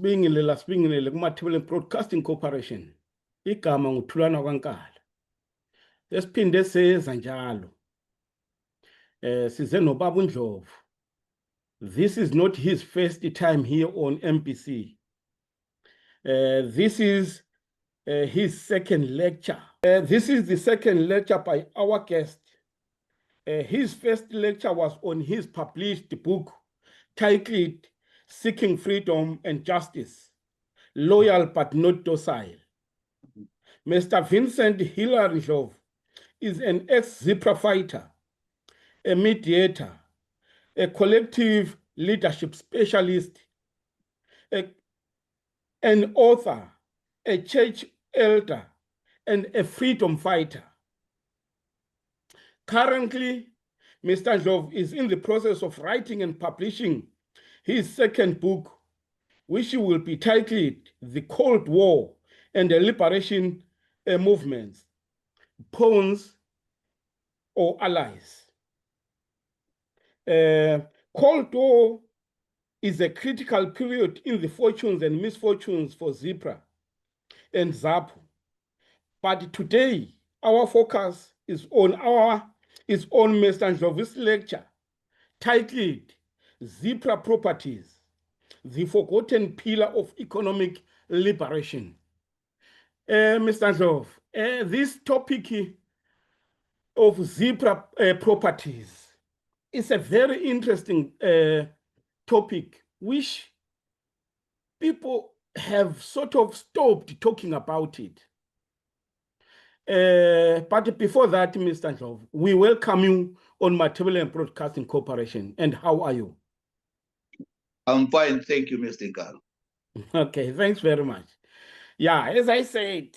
Sibingelela kuma-Table Broadcasting Corporation. Igama nguthulana kwankala. Esiphinde seza njalo. Size noBaba Ndlovu. This is not his first time here on MPC. This is his second lecture. This is the second lecture by our guest. His first lecture was on his published book titled Seeking Freedom and Justice, Loyal but Not Docile. Mr. Vincent Ndlovu is an ex-ZPRA fighter, a mediator, a collective leadership specialist, an author, a church elder, and a freedom fighter. Currently, Mr. Ndlovu is in the process of writing and publishing his second book, which will be titled The Cold War and the Liberation Movements, Pawns or Allies. Cold War is a critical period in the fortunes and misfortunes for ZPRA and ZAPU. But today, our focus is on Mr. Ndlovu's lecture titled ZPRA Properties, the Forgotten Pillar of Economic Liberation. Mr. Ndlovu, this topic of ZPRA properties is a very interesting topic which people have sort of stopped talking about it. But before that, Mr. Ndlovu, we welcome you on Motel Broadcasting Corporation. And how are you? I'm fine, thank you, Mr. Nkalo. Okay, thanks very much. Yeah, as I said,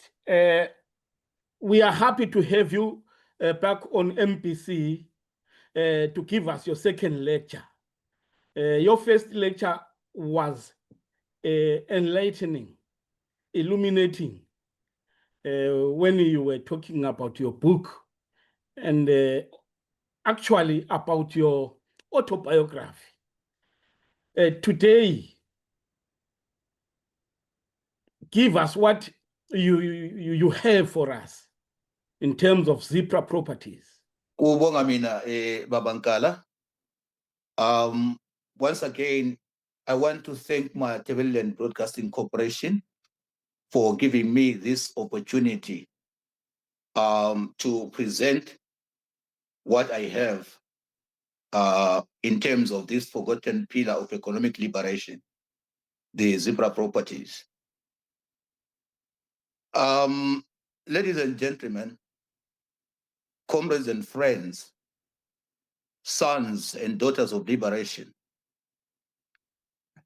we are happy to have you back on MPC to give us your second lecture. Your first lecture was enlightening, illuminating, when you were talking about your book and actually about your autobiography. Today, give us what you have for us in terms of ZPRA properties. Kubonga mina Baba Nkala. Once again, I want to thank my Motel Broadcasting Corporation for giving me this opportunity to present what I have in terms of this forgotten pillar of economic liberation, the ZPRA properties. Ladies and gentlemen, comrades and friends, sons and daughters of liberation,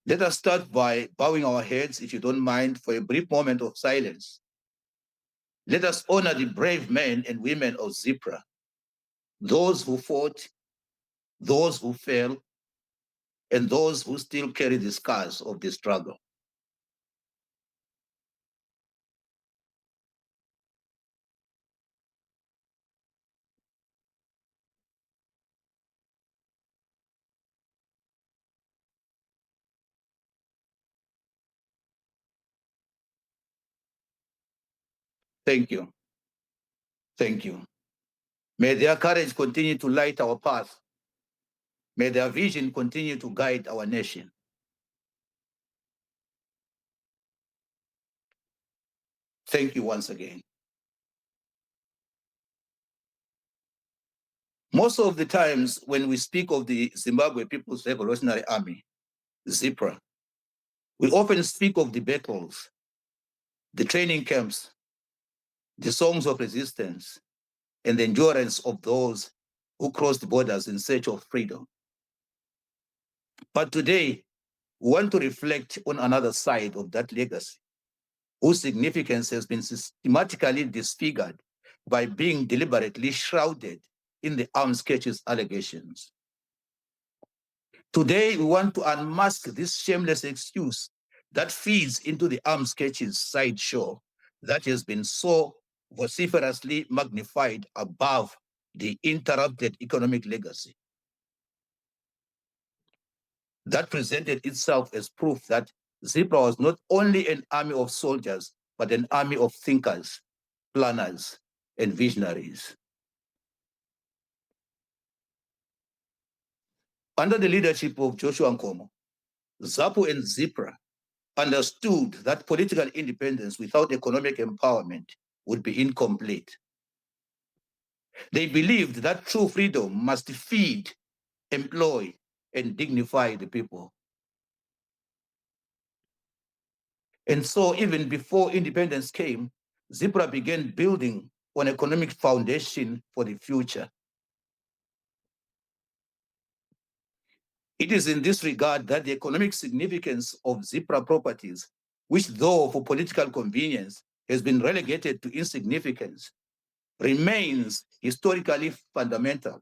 let us start by bowing our heads, if you don't mind, for a brief moment of silence. Let us honor the brave men and women of ZPRA, those who fought, those who fell, and those who still carry the scars of the struggle. Thank you. Thank you. May their courage continue to light our path. May their vision continue to guide our nation. Thank you once again. Most of the times when we speak of the Zimbabwe People's Revolutionary Army, ZPRA, we often speak of the battles, the training camps, the songs of resistance, and the endurance of those who crossed borders in search of freedom. But today, we want to reflect on another side of that legacy, whose significance has been systematically disfigured by being deliberately shrouded in the arms catches allegations. Today, we want to unmask this shameless excuse that feeds into the arms catches sideshow that has been so vociferously magnified above the interrupted economic legacy that presented itself as proof that ZPRA was not only an army of soldiers, but an army of thinkers, planners, and visionaries. Under the leadership of Joshua Nkomo, ZAPU and ZPRA understood that political independence without economic empowerment would be incomplete. They believed that true freedom must feed, employ, and dignify the people. And so even before independence came, ZPRA began building an economic foundation for the future. It is in this regard that the economic significance of ZPRA properties, which though for political convenience has been relegated to insignificance, remains historically fundamental,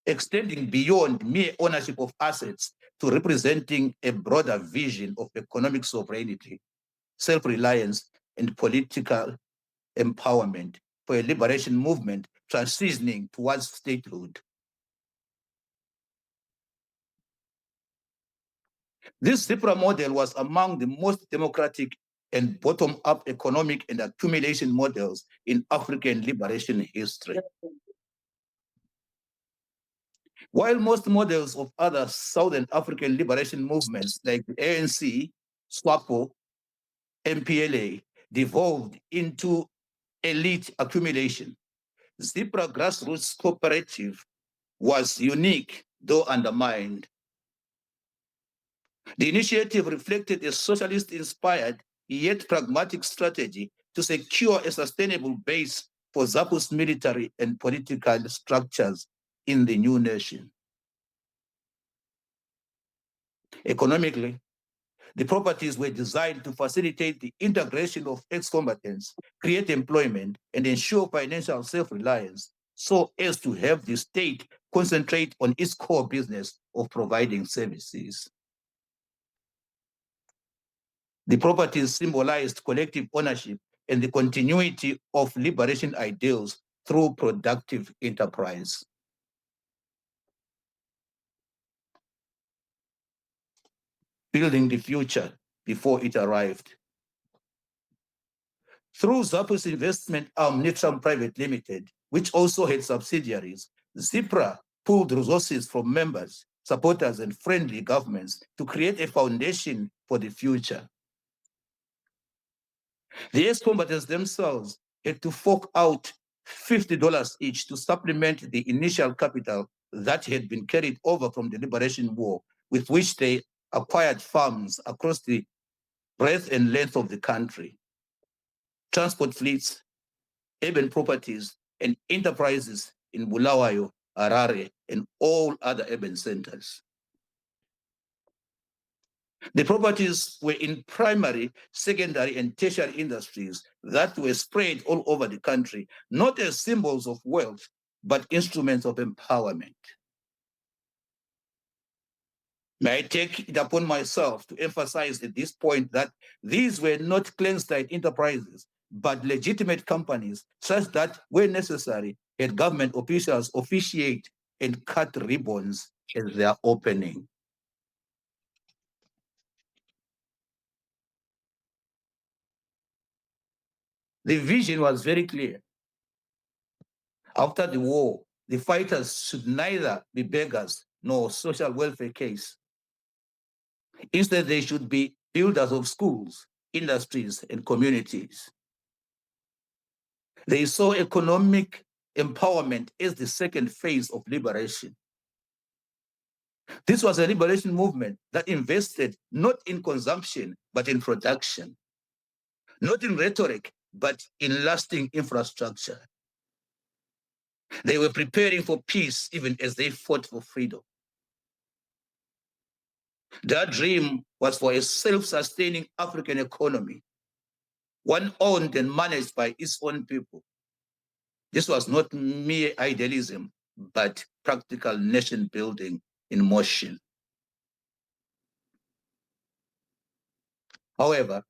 extending beyond mere ownership of assets to representing a broader vision of economic sovereignty, self-reliance, and political empowerment for a liberation movement transitioning towards statehood. This ZPRA model was among the most democratic and bottom-up economic and accumulation models in African liberation history. While most models of other Southern African liberation movements like the ANC, SWAPO, MPLA devolved into elite accumulation, ZPRA grassroots cooperative was unique, though undermined. The initiative reflected a socialist-inspired yet pragmatic strategy to secure a sustainable base for ZAPU's military and political structures in the new nation. Economically, the properties were designed to facilitate the integration of ex-combatants, create employment, and ensure financial self-reliance, so as to have the state concentrate on its core business of providing services. The properties symbolized collective ownership and the continuity of liberation ideals through productive enterprise. Building the future before it arrived. Through ZAPU's investment arm Nitram Private Limited, which also had subsidiaries, ZPRA pooled resources from members, supporters, and friendly governments to create a foundation for the future. The ex-combatants themselves had to fork out $50 each to supplement the initial capital that had been carried over from the Liberation War, with which they acquired farms across the breadth and length of the country, transport fleets, urban properties, and enterprises in Bulawayo, Harare, and all other urban centers. The properties were in primary, secondary, and tertiary industries that were spread all over the country, not as symbols of wealth, but instruments of empowerment. May I take it upon myself to emphasize at this point that these were not clandestine enterprises, but legitimate companies, such that, where necessary, had government officials officiate and cut ribbons at their opening. The vision was very clear. After the war, the fighters should neither be beggars nor social welfare case. Instead, they should be builders of schools, industries, and communities. They saw economic empowerment as the second phase of liberation. This was a liberation movement that invested not in consumption, but in production, not in rhetoric, but in lasting infrastructure. They were preparing for peace even as they fought for freedom. Their dream was for a self-sustaining African economy, one owned and managed by its own people. This was not mere idealism, but practical nation building in motion. However,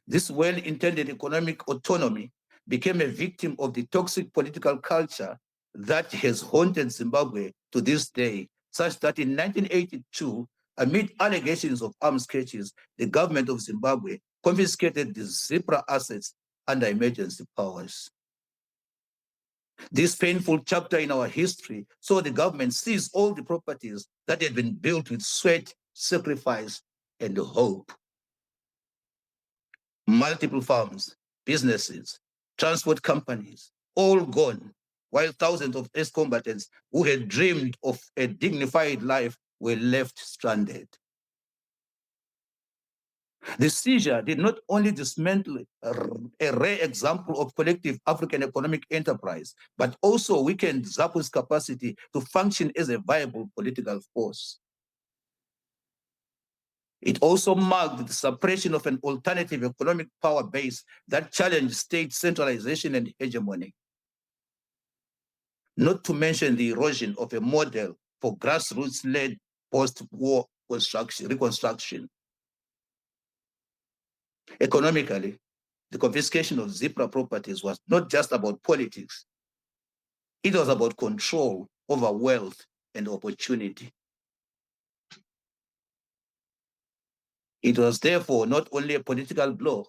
this well-intended economic autonomy became a victim of the toxic political culture that has haunted Zimbabwe to this day, such that in 1982, amid allegations of arms catches, the government of Zimbabwe confiscated the ZPRA assets under emergency powers. This painful chapter in our history saw the government seize all the properties that had been built with sweat, sacrifice, and hope. Multiple farms, businesses, transport companies, all gone, while thousands of ex-combatants who had dreamed of a dignified life were left stranded. The seizure did not only dismantle a rare example of collective African economic enterprise, but also weakened ZAPU's capacity to function as a viable political force. It also marked the suppression of an alternative economic power base that challenged state centralization and hegemony. Not to mention the erosion of a model for grassroots-led post-war reconstruction. Economically, the confiscation of ZPRA properties was not just about politics. It was about control over wealth and opportunity. It was therefore not only a political blow,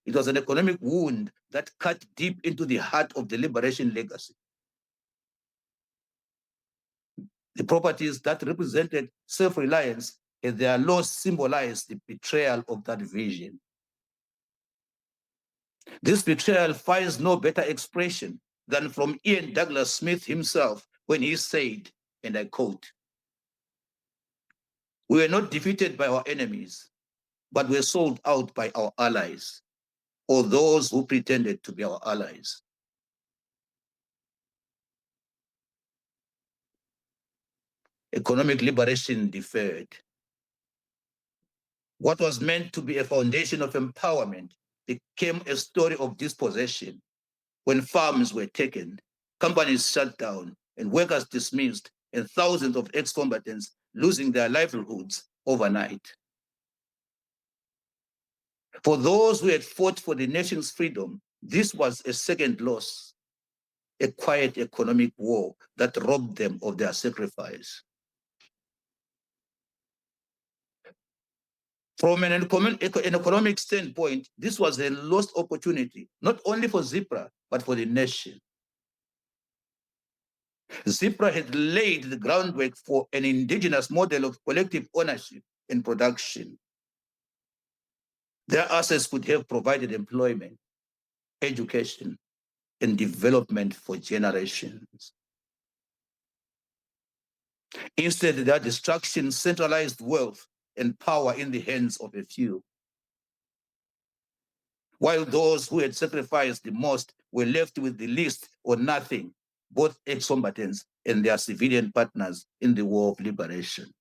it was an economic wound that cut deep into the heart of the liberation legacy. The properties that represented self-reliance and their loss symbolized the betrayal of that vision. This betrayal finds no better expression than from Ian Douglas Smith himself when he said, and I quote, "We were not defeated by our enemies, but were sold out by our allies, or those who pretended to be our allies." Economic liberation deferred. What was meant to be a foundation of empowerment became a story of dispossession. When farms were taken, companies shut down, and workers dismissed, and thousands of ex-combatants losing their livelihoods overnight. For those who had fought for the nation's freedom, this was a second loss, a quiet economic war that robbed them of their sacrifice. From an economic standpoint, this was a lost opportunity, not only for ZPRA, but for the nation. ZPRA had laid the groundwork for an indigenous model of collective ownership and production. Their assets could have provided employment, education, and development for generations. Instead, their destruction centralized wealth and power in the hands of a few, while those who had sacrificed the most were left with the least or nothing, both ex-combatants and their civilian partners in the war of liberation.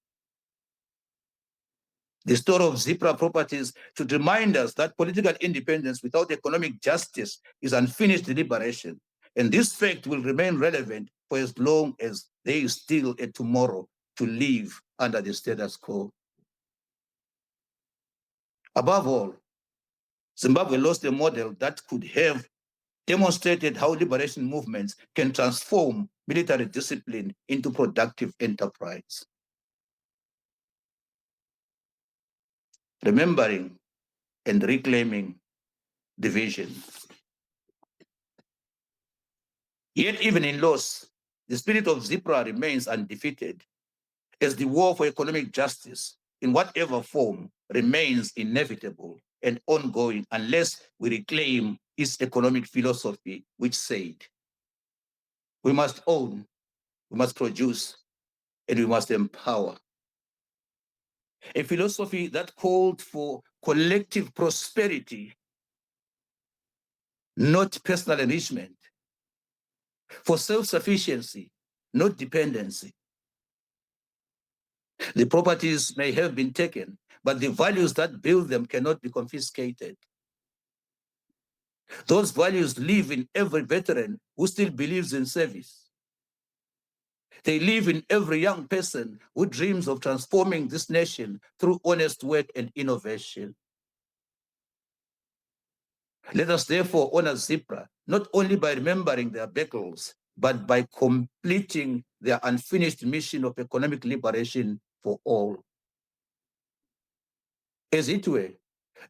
The story of ZPRA properties should remind us that political independence without economic justice is unfinished liberation, and this fact will remain relevant for as long as there is still a tomorrow to live under the status quo. Above all, Zimbabwe lost a model that could have demonstrated how liberation movements can transform military discipline into productive enterprise. Remembering and reclaiming the vision. Yet even in loss, the spirit of ZPRA remains undefeated, as the war for economic justice, in whatever form, remains inevitable and ongoing unless we reclaim its economic philosophy, which said, we must own, we must produce, and we must empower. A philosophy that called for collective prosperity, not personal enrichment, for self-sufficiency, not dependency. The properties may have been taken, but the values that build them cannot be confiscated. Those values live in every veteran who still believes in service. They live in every young person who dreams of transforming this nation through honest work and innovation. Let us therefore honor ZPRA, not only by remembering their battles, but by completing their unfinished mission of economic liberation for all. As it were,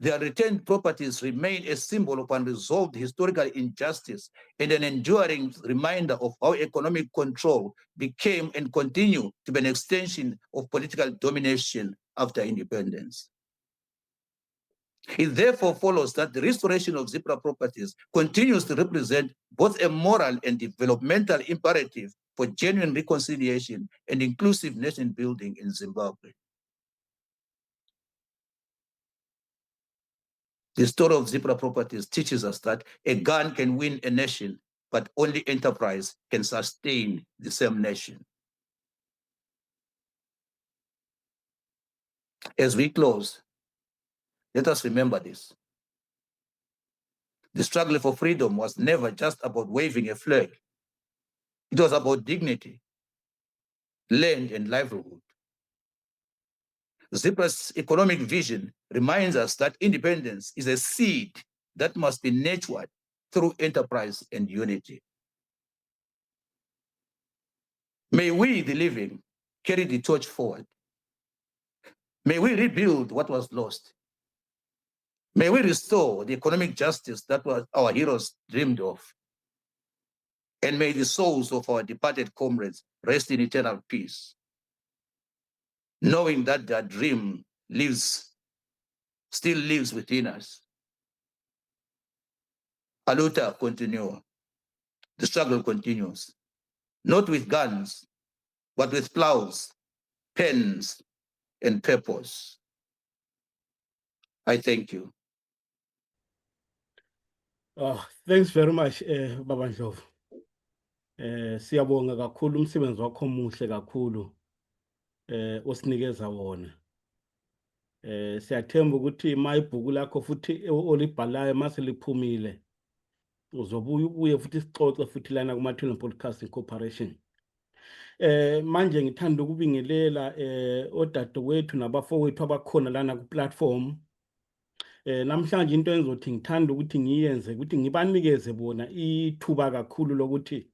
their returned properties remain a symbol of unresolved historical injustice and an enduring reminder of how economic control became and continued to be an extension of political domination after independence. It therefore follows that the restoration of ZPRA properties continues to represent both a moral and developmental imperative for genuine reconciliation and inclusive nation building in Zimbabwe. The story of ZPRA properties teaches us that a gun can win a nation, but only enterprise can sustain the same nation. As we close, let us remember this. The struggle for freedom was never just about waving a flag. It was about dignity, land, and livelihood. ZPRA's economic vision reminds us that independence is a seed that must be nurtured through enterprise and unity. May we, the living, carry the torch forward. May we rebuild what was lost. May we restore the economic justice that our heroes dreamed of. And may the souls of our departed comrades rest in eternal peace, knowing that their dream still lives within us. Aluta continua. The struggle continues, not with guns, but with plows, pens, and purpose. I thank you. Oh, thanks very much, Baba Ndlovu. Siyabonga kakhulu umsebenzi wakho omuhle kakhulu osinikeza wona. Siyathemba ukuthi ibhuku lakho futhi olibhalayo mase liphumile uzobuye futhi sixoxe futhi lana kuma-Tittle Podcasting Corporation. Manje ngithanda ukubingelela odadewethu nabafowethu abakhona lana ku-platform. Namhlanje into engizothi ngithanda ukuthi ngiyenze ukuthi ngibanikeze bona ithuba kakhulu lokuthi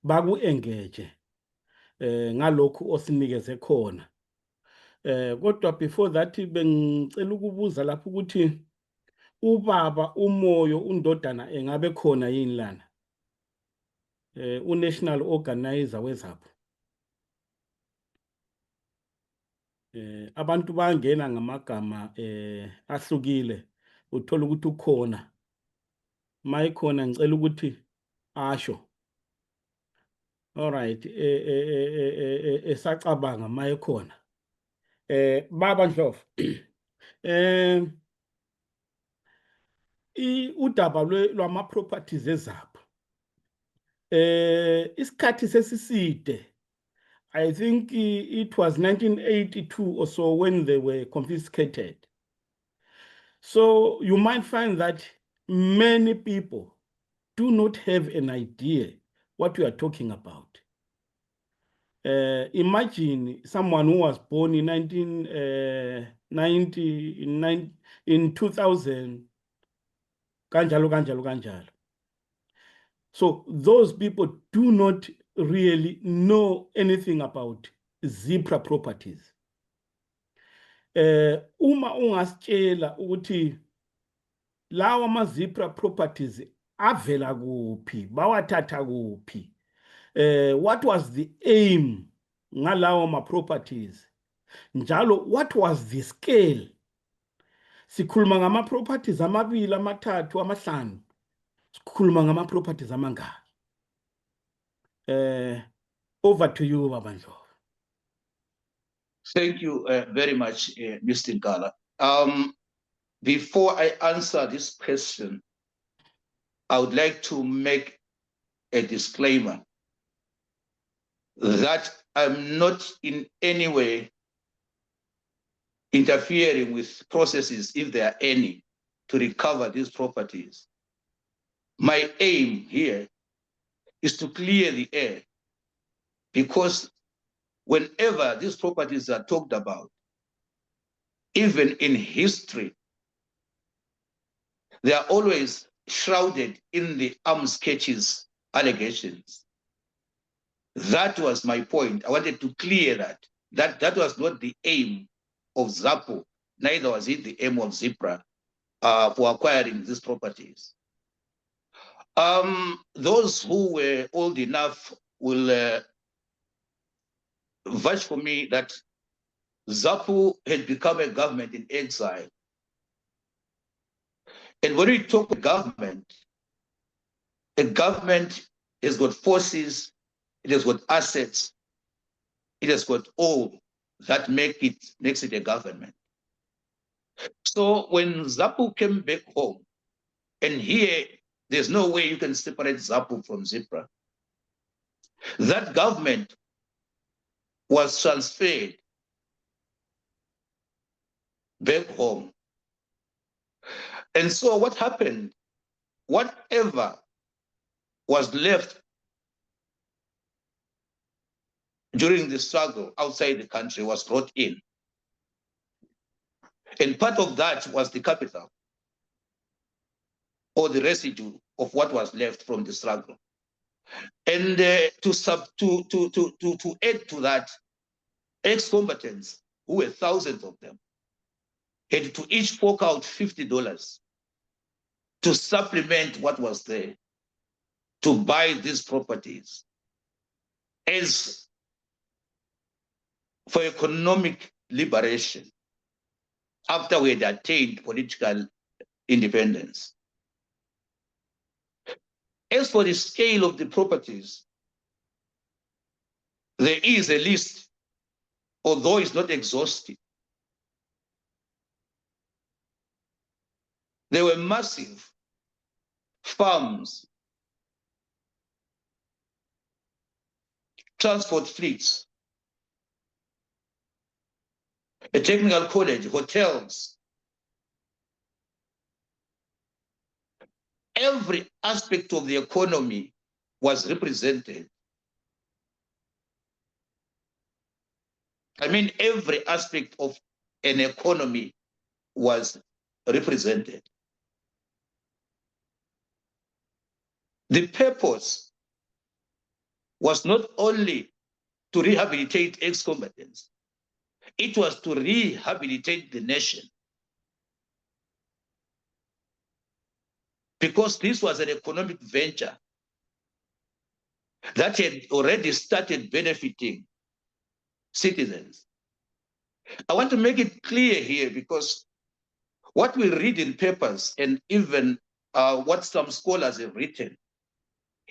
baku-engage ngalokhu osinikeze khona. Kodwa before that bengicela ukubuza lapho ukuthi ubaba umoyo undodana engabe khona yini lana unational organizer wezapho. Abantu bangena ngamagama ahlukile uthola ukuthi ukhona mayikhona ngicela ukuthi asho. All right, esacabanga mayikhona. Baba Ndlovu, udaba lwama-properties ezapho. Isikhathi sesiside, I think it was 1982 or so when they were confiscated. So you might find that many people do not have an idea what we are talking about. Imagine someone who was born in 2000, kanjalo. So those people do not really know anything about ZPRA properties. Uma ungasitshela ukuthi lawa ma-ZPRA properties avela kuphi, bawathatha kuphi, what was the aim ngalawo ma-properties, njalo what was the scale. Sikhuluma ngama-properties amabili, amathathu, amahlanu, sikhuluma ngama-properties amangaki. Over to you, Baba Ndlovu. Thank you very much, Mr. Ngala. Before I answer this question, I would like to make a disclaimer that I'm not in any way interfering with processes, if there are any, to recover these properties. My aim here is to clear the air, because whenever these properties are talked about, even in history, they are always shrouded in the arms catches allegations. That was my point. I wanted to clear that. that was not the aim of ZAPU, neither was it the aim of ZPRA for acquiring these properties. Those who were old enough will vouch for me that ZAPU had become a government in exile. And when we talk government, a government has got forces, it has got assets, it has got all that makes it a government. So when ZAPU came back home, and here there's no way you can separate ZAPU from ZPRA, that government was transferred back home. And so what happened? Whatever was left during the struggle outside the country was brought in. And part of that was the capital, or the residue of what was left from the struggle. And to add to that, ex-combatants, who were thousands of them, had to each fork out $50 to supplement what was there, to buy these properties as for economic liberation after we had attained political independence. As for the scale of the properties, there is a list, although it's not exhaustive. There were massive farms, transport fleets, a technical college, hotels. Every aspect of the economy was represented. I mean, every aspect of an economy was represented. The purpose was not only to rehabilitate ex-combatants, it was to rehabilitate the nation. Because this was an economic venture that had already started benefiting citizens. I want to make it clear here, because what we read in papers and even what some scholars have written,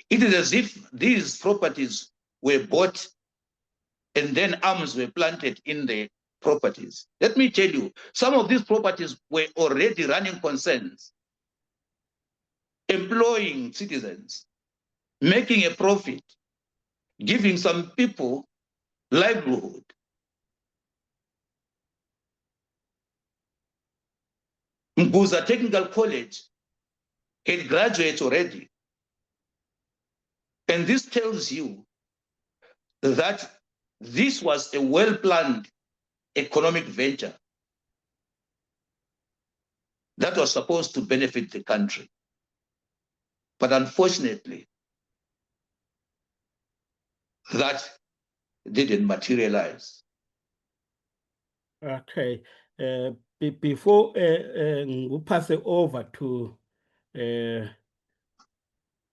it is as if these properties were bought and then arms were planted in the properties. Let me tell you, some of these properties were already running concerns, employing citizens, making a profit, giving some people livelihood. Mguza Technical College had graduates already. And this tells you that this was a well-planned economic venture that was supposed to benefit the country. But unfortunately, that didn't materialize. Okay. Before we pass it over to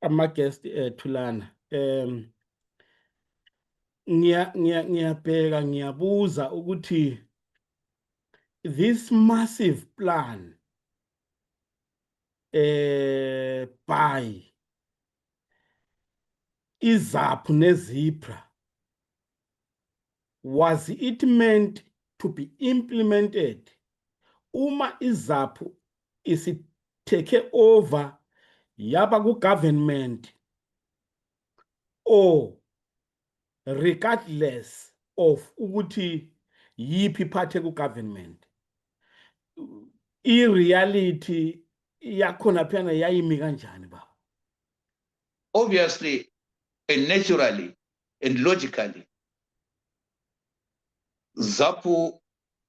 my guest Tulana, ngiyabheka ngiyabuza ukuthi this massive plan by ZAPU ne-ZPRA, was it meant to be implemented uma ZAPU is take over yaba ku-government, or regardless of ukuthi yiphi iphathe ku-government, i-reality yakhona phana yayimi kanjani ba? Obviously and naturally and logically, ZAPU,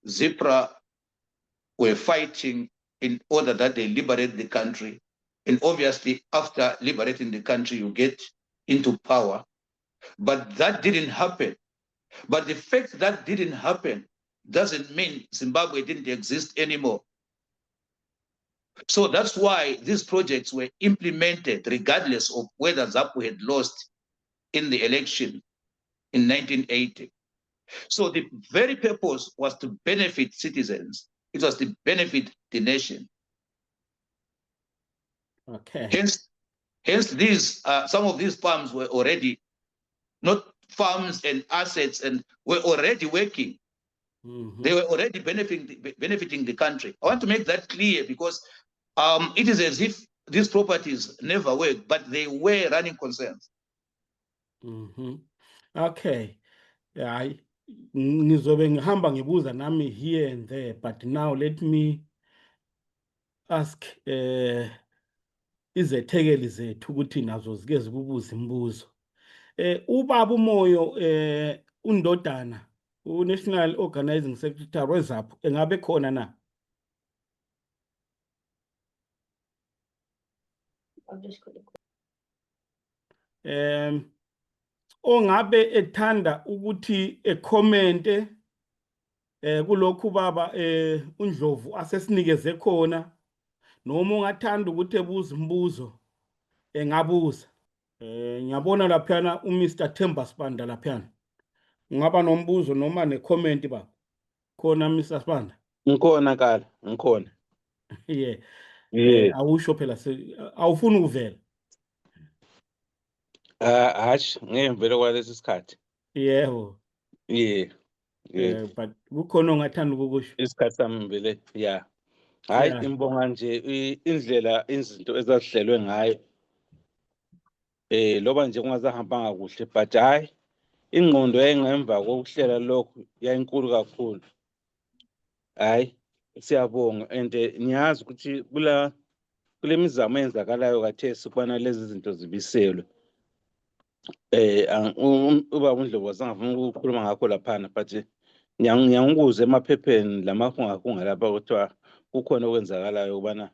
ZPRA were fighting in order that they liberate the country. And obviously, after liberating the country, you get into power. But that didn't happen But the fact that didn't happen doesn't mean Zimbabwe didn't exist anymore. So that's why these projects were implemented regardless of whether ZAPU had lost in the election in 1980. So the very purpose was to benefit citizens. It was to benefit the nation. Okay. Hence these some of these farms were already not farms and assets and were already working. They were already benefiting the country. I want to make that clear because it is as if these properties never worked, but they were running concerns. Okay. Yeah, ngizobe ngihamba ngibuza nami here and there, but now let me ask izethekeli zethu ukuthi nazo zike zibubuza imibuzo. Ubaba uMoyo undodana uNational Organizing Secretary weZAPU engabe khona na? Ongabe ethanda ukuthi ecommente kulokhu baba uNdlovu asesinikeze khona, noma ungathanda ukuthi ebuza imibuzo engabuza. Ngiyabona laphana uMr Themba Sibanda laphana. Ungaba nombuzo noma necomment baba? Khona Mr Sibanda? Ngikhona kala, ngikhona. Yeah. Awusho phela awufuni ukuvela. Hash, ngivele kwalesi sikhathi. Yebo. Yeah. But kukhona ongathanda ukusho. Isikhathi sami vele, yeah. Hayi imbonga nje indlela izinto ezazihlelwe ngayo. Loba nje kungazahambanga kuhle, but hayi ingqondo yayingemva kokuhlela lokhu yayinkulu kakhulu. Hayi siyabonga and niyazi ukuthi kule mizamo eyenzakalayo kathesi ukubana lezi zinto zibiselwe. Ubaba uNdlovu wasangafuna ukukhuluma ngakho laphana, but ngiyangikuze emaphepheni lamahunga lapha kuthiwa kukhona okwenzakalayo ukubana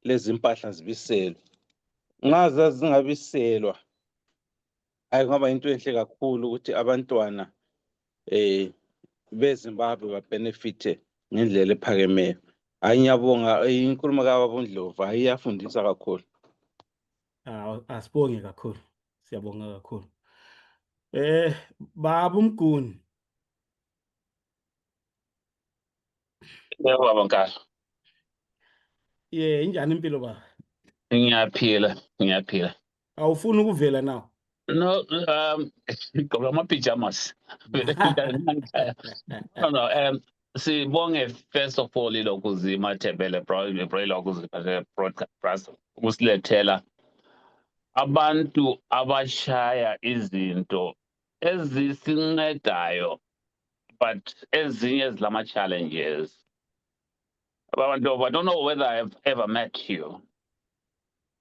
lezi impahla zibiselwe. Ngazazi zingabiselwa, ayingaba into enhle kakhulu ukuthi abantwana beZimbabwe babenefite ngendlela ephakemeyo. Hayi ngiyabonga inkulumo kaBaba uNdlovu ayiyafundisa kakhulu. Asibonge kakhulu. Siyabonga kakhulu. Baba uMguni. Yebo baba Nkalo. Injani impilo baba? Ngiyaphila. Awufuni ukuvela now? No, ngigqoka ama-pyjamas. No, sibonge first of all ilokhu zimathebele broadcast ukusilethela abantu abashaya izinto ezisincedayo but ezinye ezilama-challenges. I don't know whether I've ever met you,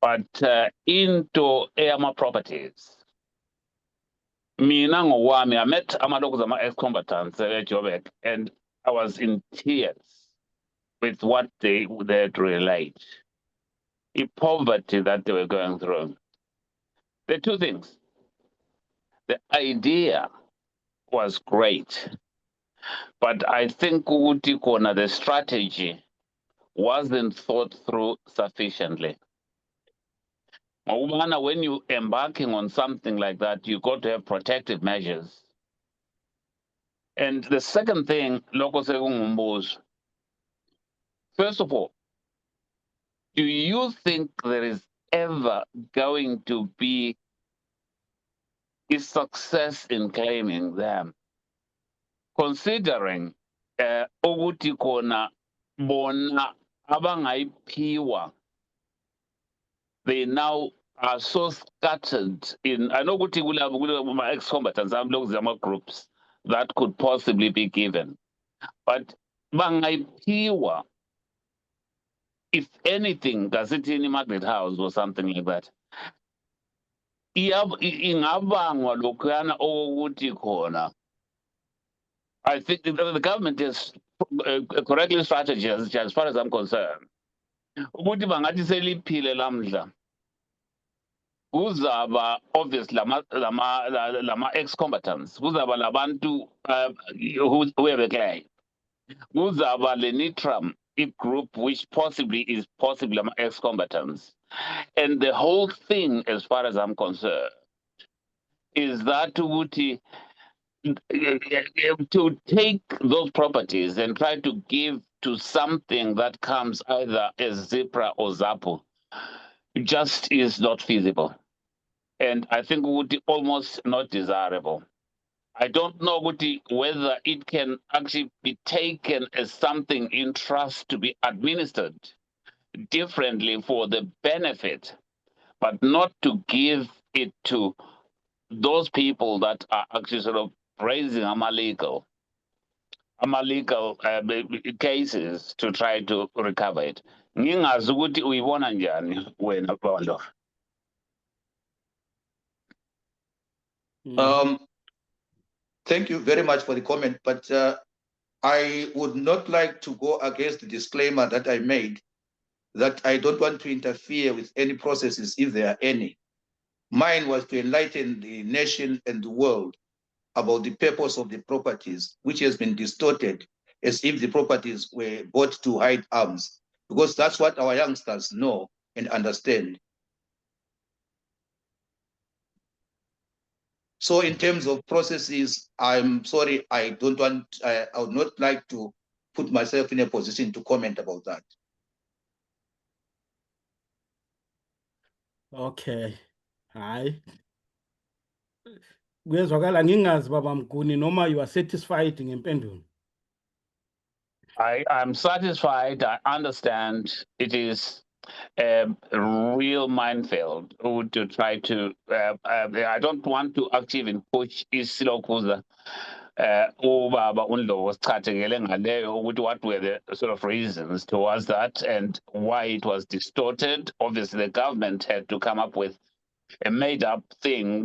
but into properties. Mina ngowami, I met amalokhu ama-ex-combatants at Joburg, and I was in tears with what they had relate. The poverty that they were going through. There are two things. The idea was great, but I think the strategy wasn't thought through sufficiently. When you're embarking on something like that, you got to have protective measures. And the second thing, first of all, do you think there is ever going to be a success in claiming them? Considering ukuthi khona bona abangayiphiwa, they now are so scattered in, I know ukuthi kula ex-combatants groups that could possibly be given, but bangayiphiwa, if anything, Gazette Magnet House or something like that, ingabangwa lokhuyana okuthi khona. I think the government is correctly strategized as far as I'm concerned. Ukuthi bangathi seliphile lamhla. kuzaba obviously lama ex-combatants, kuzaba labantu who have a claim, kuzaba le Nitram, a group which possibly is possibly ex-combatants. And the whole thing, as far as I'm concerned, is that to take those properties and try to give to something that comes either as ZPRA or ZAPU just is not feasible. And I think would be almost not desirable. I don't know whether it can actually be taken as something in trust to be administered differently for the benefit, but not to give it to those people that are actually sort of raising illegal cases to try to recover it. Ngingazi ukuthi uyibona njani wena Bondo? Thank you very much for the comment, but I would not like to go against the disclaimer that I made, that I don't want to interfere with any processes if there are any. Mine was to enlighten the nation and the world about the purpose of the properties, which has been distorted as if the properties were bought to hide arms, because that's what our youngsters know and understand. So in terms of processes, I'm sorry, I would not like to put myself in a position to comment about that. Okay. Hayi. Kuyezwakala ngingazi baba Mguni noma you are satisfied ngempendulo. I'm satisfied. I understand it is a real minefield to try to. I don't want to actually even push isilokuza ubaba uNdlovu sichathekele ngaleyo ukuthi what were the sort of reasons towards that and why it was distorted. Obviously, the government had to come up with a made-up thing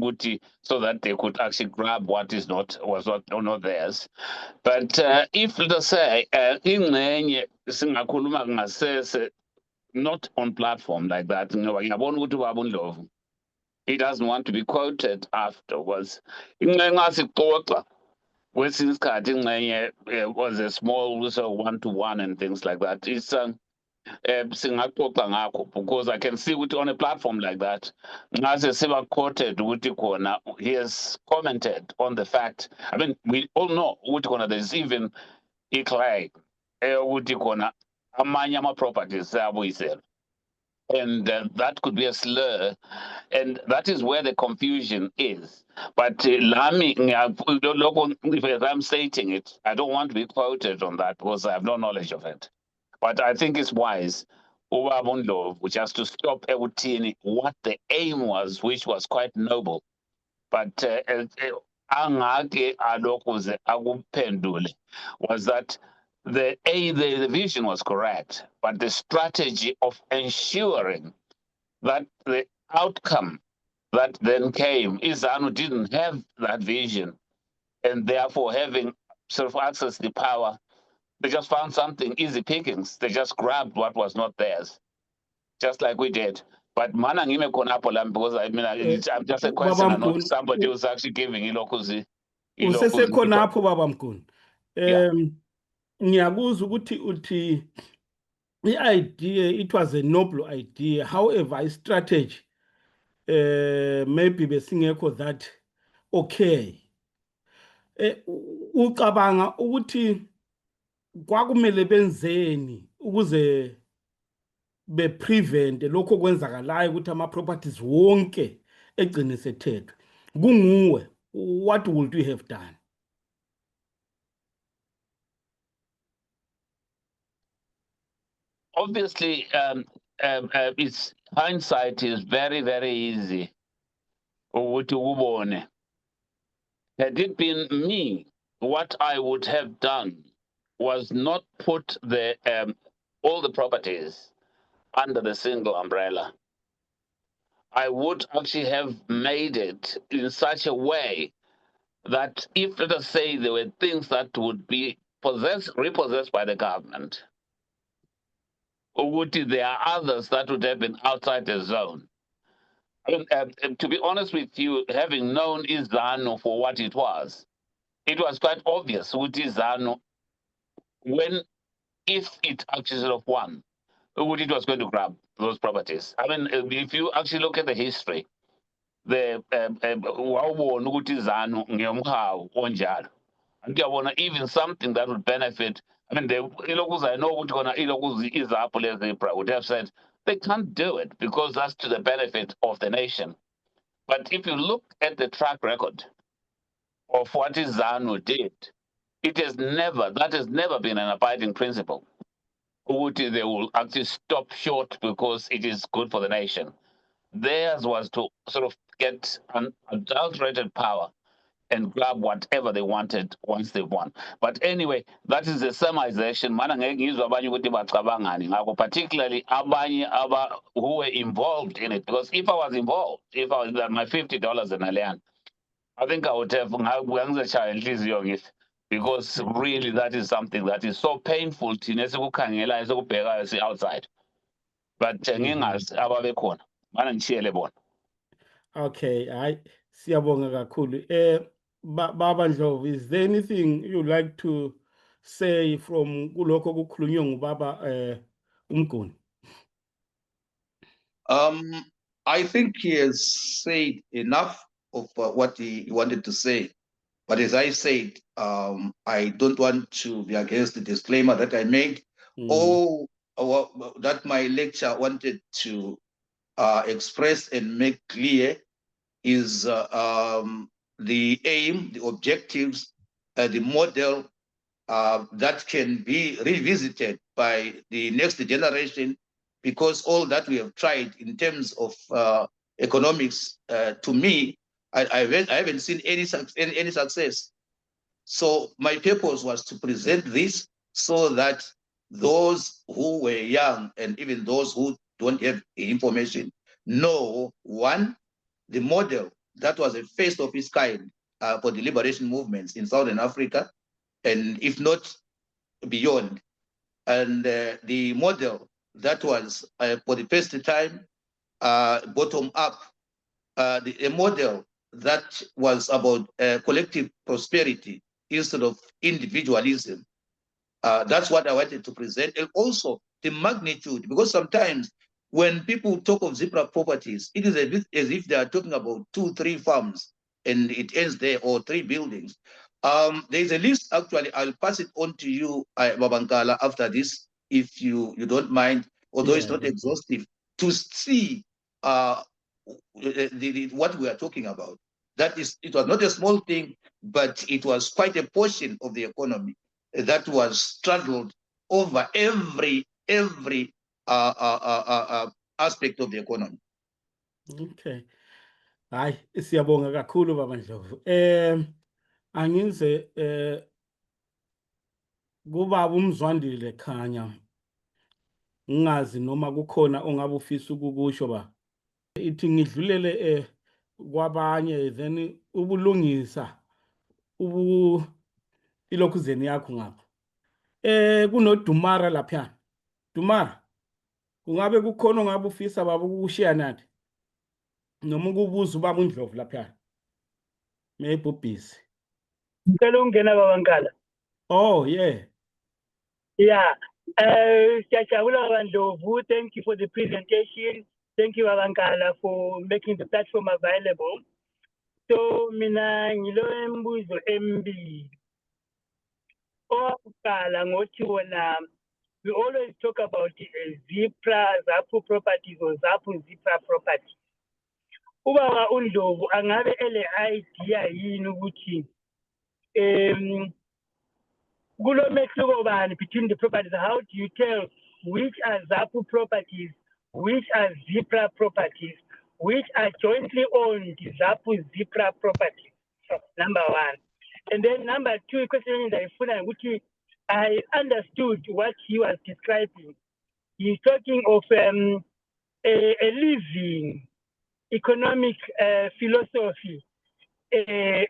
so that they could actually grab what was not theirs. But if, let us say, ingxenye singakhuluma ngasese not on platform like that, ngiyabona ukuthi ubaba uNdlovu, he doesn't want to be quoted afterwards. Ingxenye ngasixoxa kwesinye isikhathi ingxenye was a small one-to-one and things like that. It's singaxoxa ngakho because I can see on a platform like that, ngase siba quoted ukuthi khona he has commented on the fact. I mean, we all know ukuthi khona there's even a claim ukuthi khona amanye ama-properties ayabuyisela. And that could be a slur, and that is where the confusion is. But if I'm stating it, I don't want to be quoted on that because I have no knowledge of it. But I think it's wise, ubaba uNdlovu, just to stop ekuthini what the aim was, which was quite noble. But angake alokuze akuphendule was that the vision was correct, but the strategy of ensuring that the outcome that then came, Izanu didn't have that vision, and therefore having sort of access to the power, they just found something easy pickings. They just grabbed what was not theirs, just like we did. But mana ngime khona apho la because I mean I'm just a question and not somebody who's actually giving ilokuzi. Usesekhonapho baba Mguni. Ngiyakuzwa ukuthi uthi i-idea, it was a noble idea. However, a strategy maybe besingekho that okay. Ucabanga ukuthi kwakumele benzeni ukuze be-prevent lokho kwenzakalayo ukuthi ama-properties wonke egcine sethethwe kunguwe, what would you have done? Obviously, it's hindsight is very, very easy. Had it been me, what I would have done was not put all the properties under the single umbrella. I would actually have made it in such a way that if, let us say, there were things that would be repossessed by the government, or there are others that would have been outside the zone, I mean, to be honest with you, having known ZANU for what it was quite obvious with ZANU when, if it actually sort of won, it was going to grab those properties. I mean, if you actually look at the history, the wawubona ukuthi ZANU ngiyomhawu onjalo. Ngiyabona even something that would benefit. I mean, I know ukuthi kona izapho le-ZPRA would have said they can't do it because that's to the benefit of the nation. But if you look at the track record of what ZANU did, that has never been an abiding principle. They will actually stop short because it is good for the nation. Theirs was to sort of get an adulterated power and grab whatever they wanted once they won. But anyway, that is the summarization. Particularly who were involved in it. Because if I was involved, if I was my $50 in Allian, I think I would have because really that is something that is so painful to outside. But okay, siyabonga kakhulu. Baba Ndlovu, is there anything you'd like to say from kulokho kukhulunywe ngubaba Umguni? I think he has said enough of what he wanted to say. But as I said, I don't want to be against the disclaimer that I made, or that my lecture wanted to express and make clear is the aim, the objectives, the model that can be revisited by the next generation, because all that we have tried in terms of economics, to me, I haven't seen any success. So my purpose was to present this so that those who were young and even those who don't have information know, one, the model that was a first of its kind for the liberation movements in Southern Africa, and if not beyond, and the model that was for the first time bottom up, a model that was about collective prosperity instead of individualism. That's what I wanted to present, and also the magnitude, because sometimes when people talk of ZPRA properties, it is a bit as if they are talking about 2-3 farms and it ends there, or 3 buildings. There's a list, actually, I'll pass it on to you, Babankala, after this, if you don't mind, although it's not exhaustive, to see what we are talking about. That is, it was not a small thing, but it was quite a portion of the economy that was straddled over every aspect of the economy. Okay. Hayi, siyabonga kakhulu Baba Ndlovu. Angize kubaba uMzwandile khanya ngazi noma kukhona ongabe ufisa ukukusho ba. Ithi ngidlulele kwabanye, then ubulungisa ilokhuzeni yakho ngapha. Kunodumara lapha. Dumara, kungabe kukhona ongabe ufisa baba ukushiya nathi? Noma ukubuza ubaba uNdlovu lapha. Maybe busy. Ngicela ukungena Babankala. Oh, yeah. Yeah. Siyajabula Baba Ndlovu. Thank you for the presentation. Thank you Babankala for making the platform available. So mina ngilo embuzo embi. Oqala ngothi wona, we always talk about ZPRA properties or ZPRA properties. Ubaba uNdlovu angabe ele idea yini ukuthi kulo mehluko bani between the properties? How do you tell which are ZAPU properties, which are ZPRA properties, which are jointly owned ZPRA properties? Number one. And then number two, question which I understood what he was describing. He's talking of a living economic philosophy, and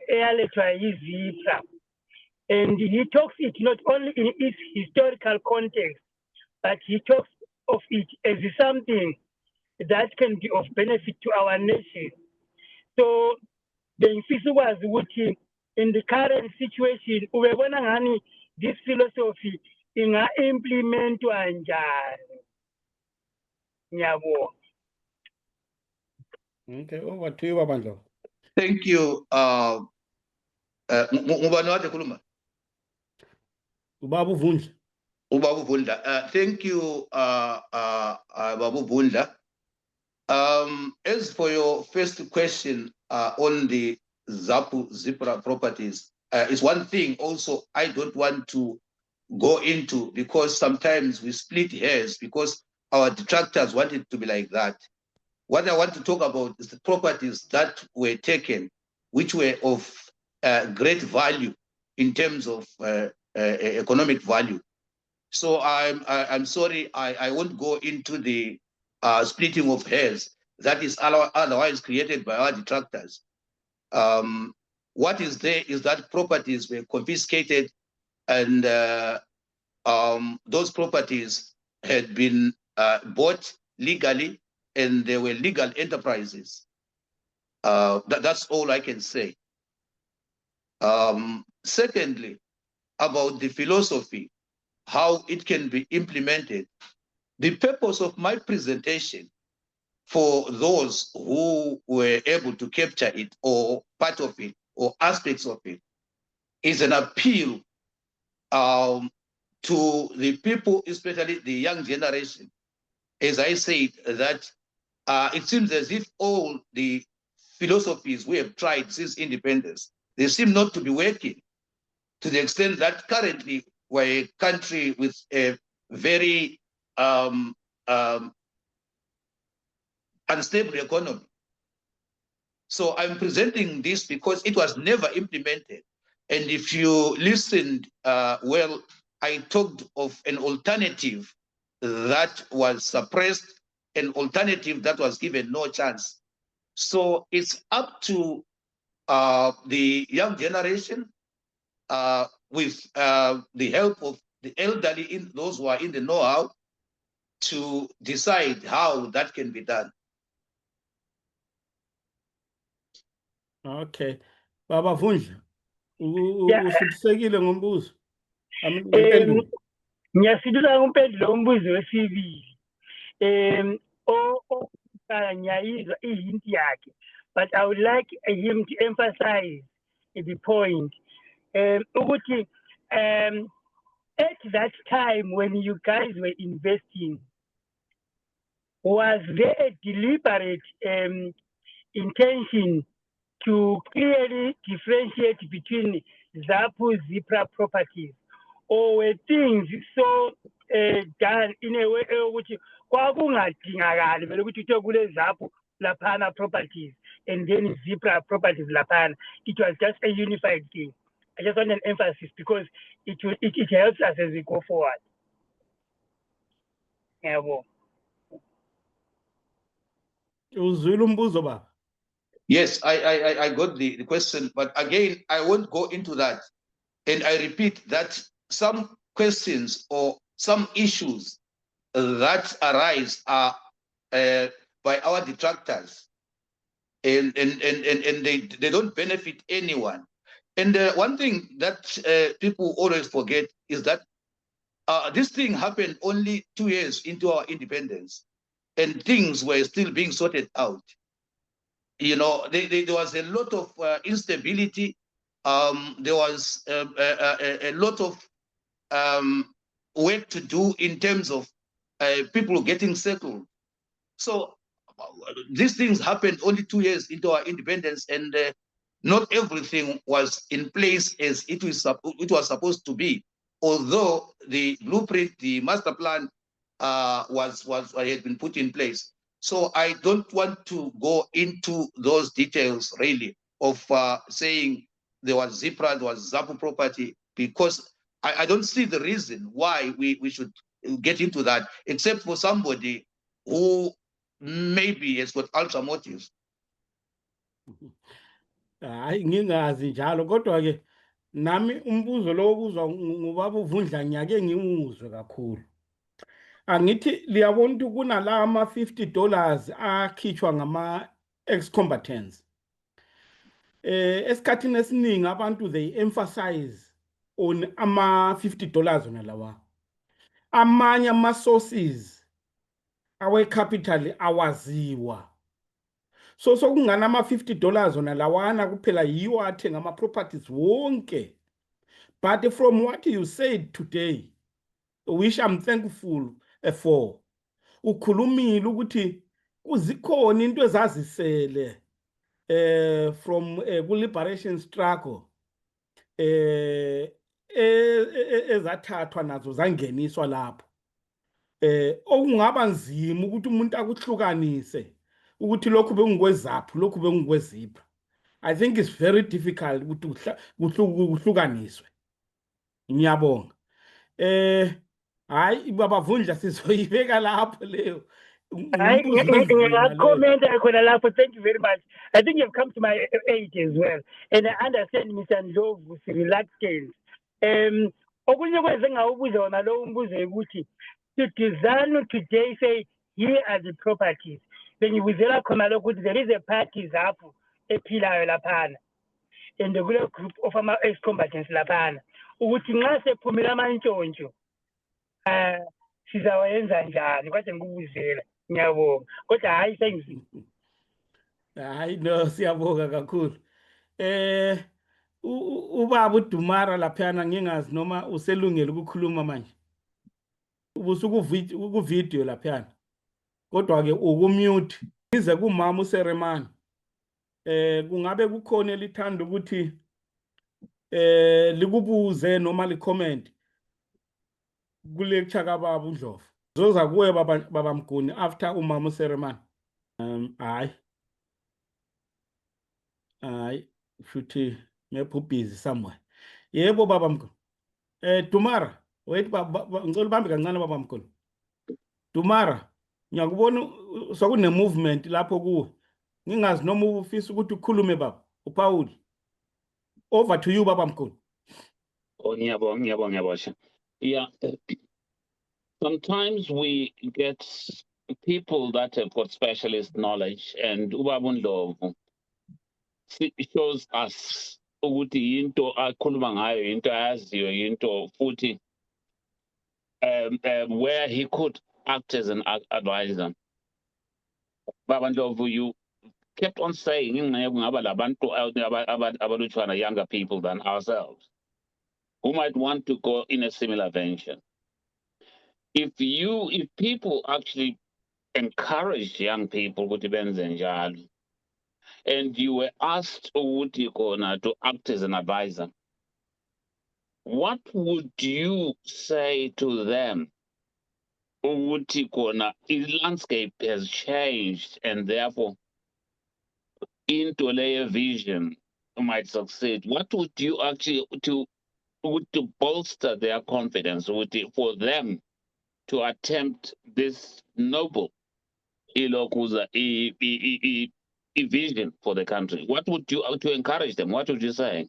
he talks it not only in its historical context, but he talks of it as something that can be of benefit to our nation. So bengifisa ukwazi ukuthi in the current situation ubebona ngani this philosophy inga-implementwa njani. Ngiyabonga. Okay, over to you, Baba Ndlovu. Thank you. Ngubani wade khuluma? Ubaba Vundla. Ubaba Vundla. Thank you, Babu Vundla. As for your first question on the ZPRA properties, it's one thing also I don't want to go into, because sometimes we split hairs because our detractors want it to be like that. What I want to talk about is the properties that were taken, which were of great value in terms of economic value. So I'm sorry, I won't go into the splitting of hairs that is otherwise created by our detractors. What is there is that properties were confiscated, and those properties had been bought legally, and they were legal enterprises. That's all I can say. Secondly, about the philosophy, how it can be implemented. The purpose of my presentation, for those who were able to capture it or part of it or aspects of it, is an appeal to the people, especially the young generation. As I said, that it seems as if all the philosophies we have tried since independence, they seem not to be working, to the extent that currently we're a country with a very unstable economy. So I'm presenting this because it was never implemented. And if you listened well, I talked of an alternative that was suppressed, an alternative that was given no chance. So it's up to the young generation, with the help of the elderly, those who are in the know-how, to decide how that can be done. Okay. Baba Vundla. Yeah. Usipsekile ngombuzo. Ngempendulo. Ngiyasitula umpendulo umbuzo wesibili. Ngiyayizwa ihinti yakhe, but I would like him to emphasize the point. Ukuthi at that time when you guys were investing, was there a deliberate intention to clearly differentiate between ZPRA properties, or were things so done in a way which kwakungadingakali vele ukuthi kuthiwe kule ZPRA properties and then ZPRA properties laphana? It was just a unified thing. I just want an emphasis because it helps us as we go forward. Yabo. Uzwile umbuzo baba? Yes, I got the question, but again, I won't go into that. And I repeat that some questions or some issues that arise are by our detractors, and they don't benefit anyone. And one thing that people always forget is that this thing happened only 2 years into our independence, and things were still being sorted out. You know, there was a lot of instability. There was a lot of work to do in terms of people getting settled. So these things happened only 2 years into our independence, and not everything was in place as it was supposed to be. Although the blueprint, the master plan, had been put in place. So I don't want to go into those details really of saying there was ZPRA, there was ZPRA property, because I don't see the reason why we should get into that, except for somebody who maybe has got ultra motives. Hayi ngingazi njalo kodwa ke nami umbuzo lo obuzwa ngubaba uVundla ngiyake ngiwuzwe kakhulu. Angithi liyabona ukuthi kunala ama $50 akhitshwa ngama ex-combatants. Esikhathini esiningi abantu they emphasize on ama $50 ona lawa. Amanye ama sources awe capital awaziwa. So sokungana ama $50 ona lawana kuphela yiwo athenga ama properties wonke. But from what you said today, which I'm thankful for, ukhulumile ukuthi kuzikhona into ezazisele from ku-liberation struggle ezathathwa nazo zangeniswa lapho. Okungaba nzima ukuthi umuntu akuhlukanise ukuthi lokhu bengikwezaphi lokhu bengikwezipha. I think it's very difficult ukuthi kuhlukaniswe. Ngiyabonga. Hayi baba Vundla sizoyibeka lapho leyo. Thank you very much. I think you've come to my age as well, and I understand Mr. Ndlovu's reluctance. Okunye kweze ngawubuza wona lo umbuzo ukuthi to design today say here are the properties. Then you wizela khona lokuthi there is a party zapho ephilayo laphana. And the group of ama ex-combatants laphana. Ukuthi nxa sephumela amantshontsho sizawenza njani kwase ngikubuzela. Ngiyabonga kodwa hayi sengizini. Hayi no siyabonga kakhulu. Ubaba uDumara laphana ngingazi noma uselungele ukukhuluma manje. Ubusuku video laphana. Kodwa ke ukumute ize kumama uSeremani. Kungabe kukhona elithanda ukuthi likubuze noma licomment kulecture kababa uNdlovu. Zoza kuwe baba Mguni after umama uSeremani. Hayi futhi ngephu busy somewhere. Yebo baba Mguni. Dumara wait ngicela ubambe kancane baba Mguni. Dumara ngiyakubona sokune movement lapho kuwe. Ngingazi noma ufisa ukuthi ukhulume baba uPaul. Over to you baba Mguni. Oh ngiyabonga. Yeah. Sometimes we get people that have got specialist knowledge, and Ubaba Ndlovu shows us ukuthi into akhuluma ngayo into ayaziyo into futhi where he could act as an advisor. Baba Ndlovu, you kept on saying kungaba labantu abalutshwana younger people than ourselves who might want to go in a similar venture. If people actually encourage young people and you were asked to act as an advisor, what would you say to them? The landscape has changed and therefore into a vision might succeed. What would you actually to bolster their confidence for them to attempt this noble vision for the country? What would you to encourage them? What would you say?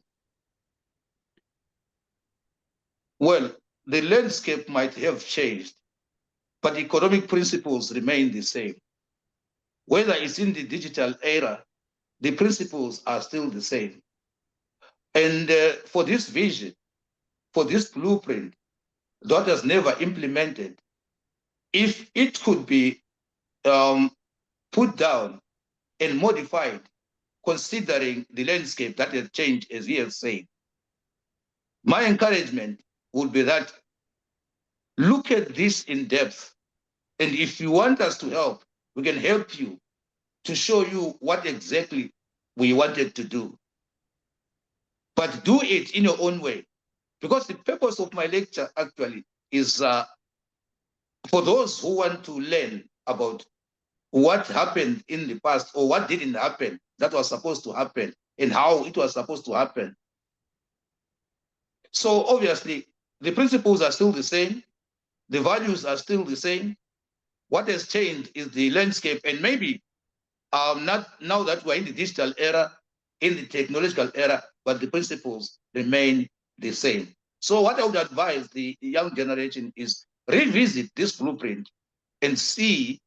Well, the landscape might have changed, but economic principles remain the same. Whether it's in the digital era, the principles are still the same. And for this vision, for this blueprint that was never implemented, if it could be put down and modified, considering the landscape that has changed, as he has said, my encouragement would be that look at this in depth. And if you want us to help, we can help you to show you what exactly we wanted to do. But do it in your own way. Because the purpose of my lecture actually is for those who want to learn about what happened in the past or what didn't happen that was supposed to happen and how it was supposed to happen. So obviously, the principles are still the same. The values are still the same. What has changed is the landscape, and maybe not now that we're in the digital era, in the technological era, but the principles remain the same. So what I would advise the young generation is revisit this blueprint and see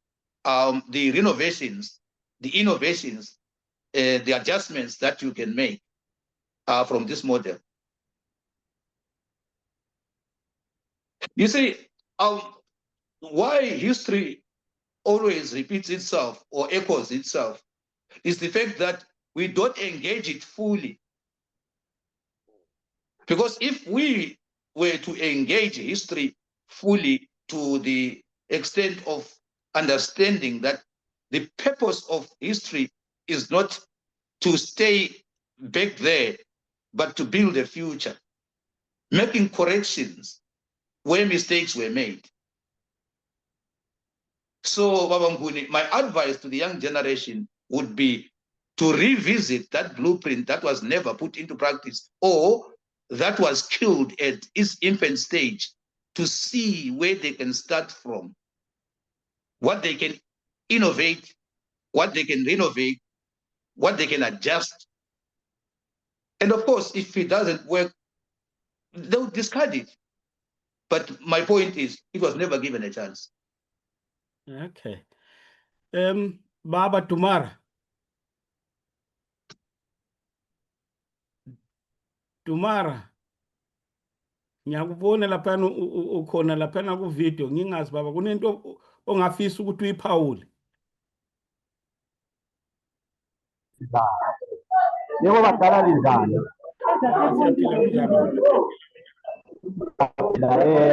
the renovations, the innovations, the adjustments that you can make from this model. You see, why history always repeats itself or echoes itself is the fact that we don't engage it fully. Because if we were to engage history fully to the extent of understanding that the purpose of history is not to stay back there, but to build a future, making corrections where mistakes were made. So, Babanguni, my advice to the young generation would be to revisit that blueprint that was never put into practice or that was killed at its infant stage, to see where they can start from, what they can innovate, what they can renovate, what they can adjust. And of course, if it doesn't work, they'll discard it. But my point is, it was never given a chance. Okay. Baba Tumara. Tumara. Ngiyakubona lapha ukhona lapha ku video ngingazi baba kunento ongafisa ukuthi uyiphawule. Yebo badala linjani? Siyaphila kunjani?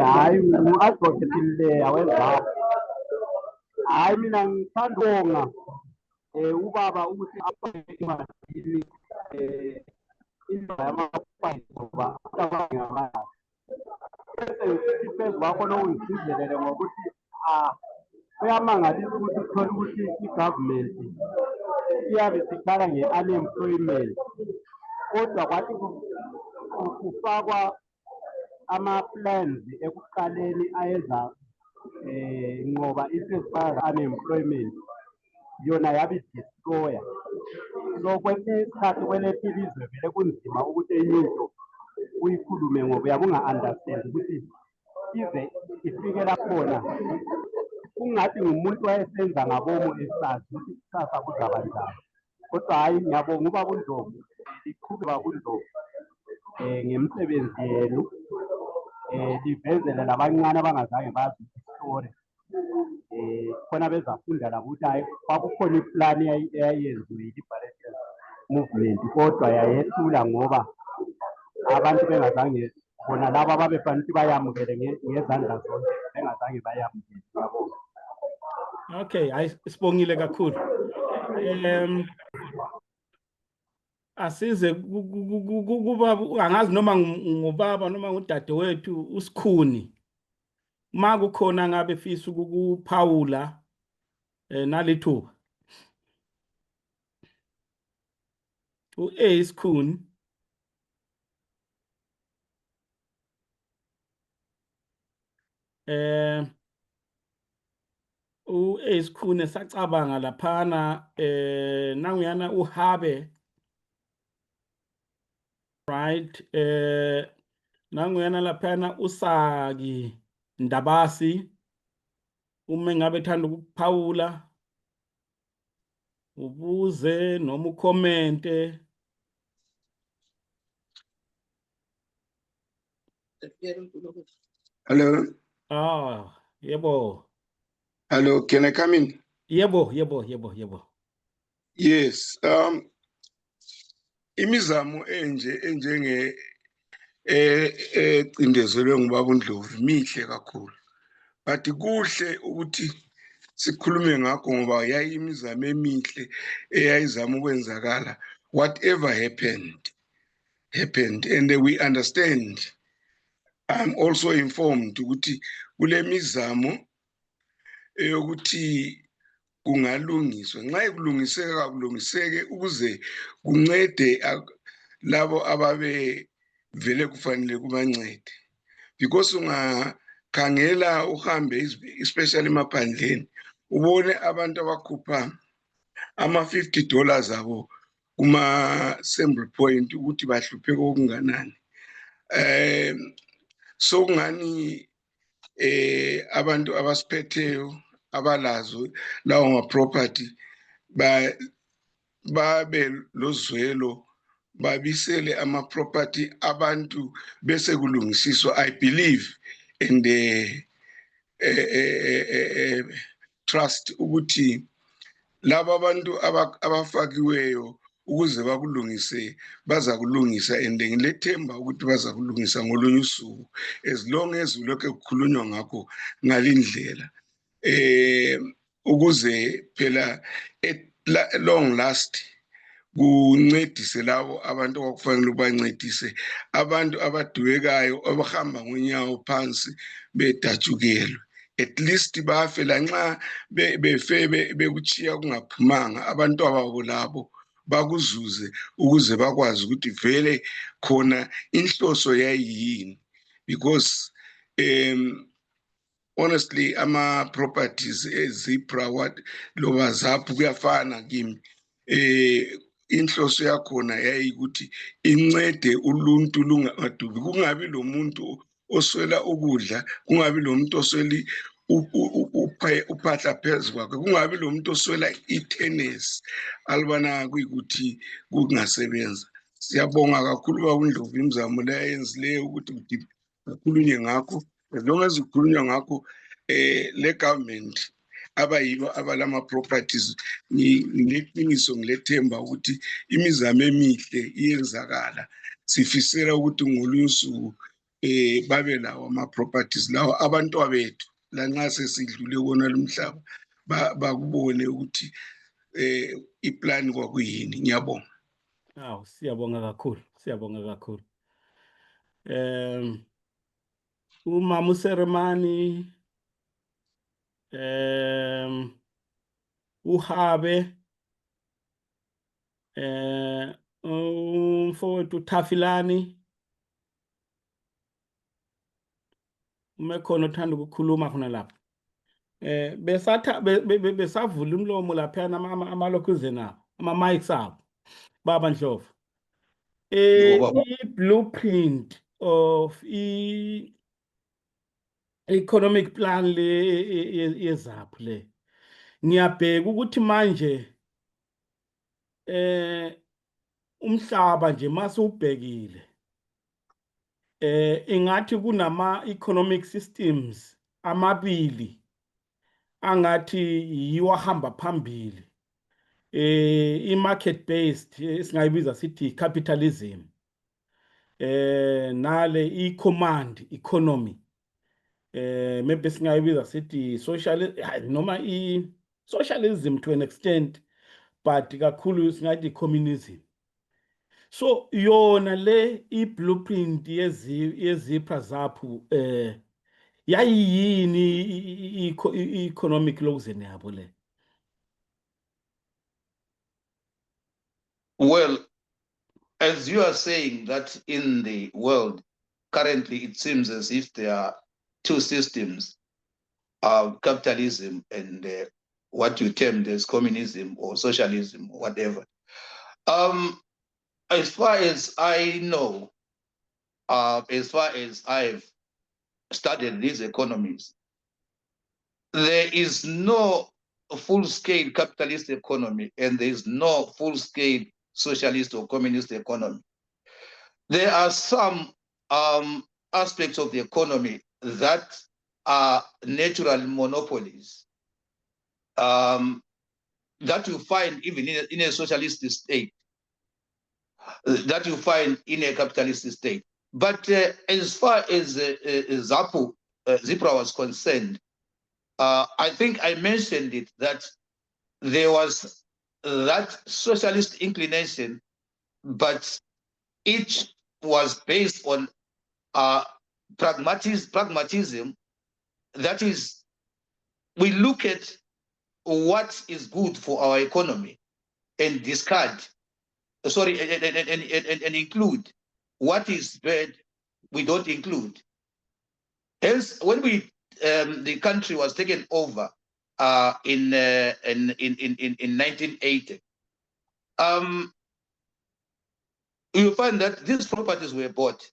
Hayi advocate awenza. Hayi mina ngithanda ubaba ukuthi aphathe imali indaba yama-fight ngoba abanye bese wakho lo uyisizelele ngokuthi kuyamangalisa ukuthi uthole ukuthi i-government iyabe siqala nge-unemployment kodwa kwathi kufakwa ama-plans ekuqaleni ayenza ngoba isezifaka unemployment yona yabe destroya. So kwesinye isikhathi kweleti ilizwe vele kunzima ukuthi enye into uyikhulume ngoba uyabe unga-understand ukuthi ize ifike lakhona kungathi ngumuntu wayesenza ngabomu esazi ukuthi kusasa kuzaba njani. Kodwa hhayi ngiyabonga ubaba uNdlovu liqhube baba uNdlovu ngemisebenzi yenu livezele labancane abangazange bazi isitori khona bezafunda labo ukuthi hayi kwakukhona iplani eyayenziwe yi-liberation movement kodwa yayehlula ngoba abantu bengazange bona laba ababefanele ukuthi bayamukele ngezandla zonke bengazange bayamukele. Okay, sibongile kakhulu. Asize kuba angazi noma ngubaba noma ngudadewethu uSikhuni makukhona ngabe fisa ukuphawula nalithuba uSikhuni uSikhuni sacabanga laphana nanguyana uHabe right nanguyana laphana uSaki Ndabasi uma ngabe thanda ukuphawula ubuze noma ucommente. Hello. Yebo. Hello, can I come in? Yebo. Yes. Imizamo enjenge ecindezelwe ngubaba uNdlovu mihle kakhulu. But kuhle ukuthi sikhulume ngakho ngoba yayimizamo emihle eyayizama ukwenzakala. Whatever happened and we understand. I'm also informed ukuthi kule mizamo yokuthi kungalungiswa nxa kulungiseke ukuze kuncede labo ababe vele kufanele kubancede, because ungakhangela uhambe especially emaphandleni ubone abantu abakhupha ama-$50 abo kuma-sample point ukuthi bahlupheke okunganani. So kungani abantu abasiphetheyo abalazo lawo ma-property babe lozwelo babisele ama-property abantu bese kulungisiswa. I believe in the trust ukuthi laba abantu abafakiweyo ukuze bakulungise baza kulungisa, and ngilethemba ukuthi baza kulungisa ngolunye usuku, as long as ulokhu kukhulunywa ngakho ngalindlela ukuze phela at long last kuncedise labo abantu okufanele bancedise, abantu abadwekayo abahamba ngonyawo phansi bedatshukelwe. At least bafe lanxa befe bekuchiya kungaphumanga abantu ababo labo bakuzuze ukuze bakwazi ukuthi vele khona inhloso yayiyini, because honestly ama-properties ZPRA what loba ZAPU kuyafana kimi. Inhloso yakhona yayikuthi incede uluntu lungaduki, kungabi lo muntu oswela ukudla, kungabi lo muntu osweli uphahla phezu kwakhe, kungabi lo muntu oswela itennis alibana kuyikuthi kungasebenza. Siyabonga kakhulu bakuNdlovu imizamo le ayenzileyo ukuthi kukhulunywe ngakho. As long as kukhulunywa ngakho le government abayibo abalama-properties, ngileqiniso ngilethemba ukuthi imizamo emihle iyenzakala. Sifisela ukuthi ngolunye usuku babe lawo ama-properties lawo abantwabethu lanxa sesidlule kona lumhlaba bakubone ukuthi iplan kwakuyini. Ngiyabonga. Aw, siyabonga kakhulu, siyabonga kakhulu. Umama uSeremani, uHabe, umfowethu Thafilani, umekhona othanda ukukhuluma khona lapha. Besavula umlomo lapha amalokhuze nabo, ama-mics abo, Baba Ndlovu. I-blueprint of economic plan le ZAPU le, ngiyabheka ukuthi manje umhlaba nje masiwubhekile ingathi kunama economic systems amabili angathi yiwo ahamba phambili, i-market based esingayibiza sithi capitalism, nale i-command economy, maybe singayibiza sithi noma i-socialism to an extent, but kakhulu singathi communism. So yona le i-blueprint ye-ZPRA ZAPU yayiyini i-economic laws yabo le? Well, as you are saying that in the world, currently it seems as if there are two systems, capitalism and what you termed as communism or socialism or whatever. As far as I know, as far as I've studied these economies, there is no full-scale capitalist economy and there is no full-scale socialist or communist economy. There are some aspects of the economy that are natural monopolies that you find even in a socialist state, that you find in a capitalist state. But as far as ZPRA was concerned, I think I mentioned it, that there was that socialist inclination, but each was based on pragmatism. That is, we look at what is good for our economy and discard, sorry, and include what is bad, we don't include. Hence, when the country was taken over in 1980, you find that these properties were bought.